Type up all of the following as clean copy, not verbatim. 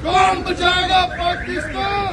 कौन बचाएगा पाकिस्तान?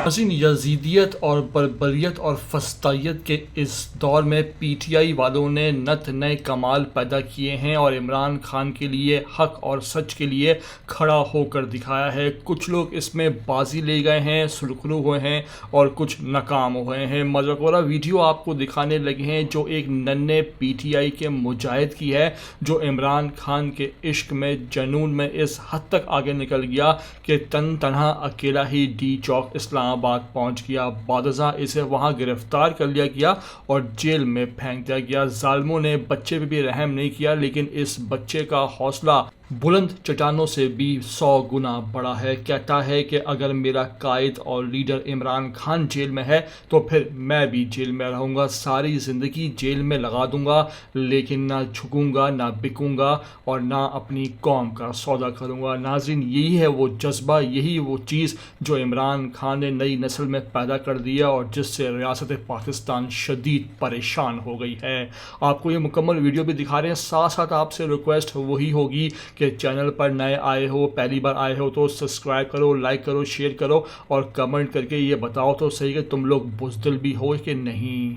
हसीन यजीदियत और बर्बरियत और फस्तायत के इस दौर में पीटीआई वालों ने नत नए कमाल पैदा किए हैं और इमरान खान के लिए हक और सच के लिए खड़ा होकर दिखाया है। कुछ लोग इसमें बाजी ले गए हैं, सुरखरू हुए हैं और कुछ नाकाम हुए हैं। मज़ाक़ोरा वीडियो आपको दिखाने लगे हैं जो एक नन्हे पीटीआई के मुजाहिद की है, जो इमरान खान के इश्क में, जनून में इस हद तक आगे निकल गया कि तन तनहा अकेला ही डी चौक इस्लामाबाद पहुंच गया। बादशाह इसे वहां गिरफ्तार कर लिया गया और जेल में फेंक दिया गया। जालिमों ने बच्चे पे भी रहम नहीं किया, लेकिन इस बच्चे का हौसला बुलंद चट्टानों से भी 100 गुना बड़ा है। कहता है कि अगर मेरा कायद और लीडर इमरान खान जेल में है तो फिर मैं भी जेल में रहूँगा, सारी ज़िंदगी जेल में लगा दूँगा, लेकिन ना झुकूँगा, ना बिकूँगा और ना अपनी कौम का सौदा करूँगा। नाज़रीन, यही है वो जज्बा, यही वो चीज़ जो इमरान खान ने नई नस्ल में पैदा कर दिया और जिससे रियासत पाकिस्तान शदीद परेशान हो गई है। आपको ये मुकम्मल वीडियो भी दिखा रहे हैं, साथ साथ आपसे रिक्वेस्ट वही होगी कि चैनल पर नए आए हो, पहली बार आए हो तो सब्सक्राइब करो, लाइक करो, शेयर करो और कमेंट करके ये बताओ तो सही कि तुम लोग बुज़दिल भी हो कि नहीं।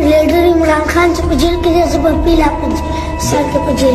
लीडर इमरान खान से जेल के जैसे पीला साल के जेल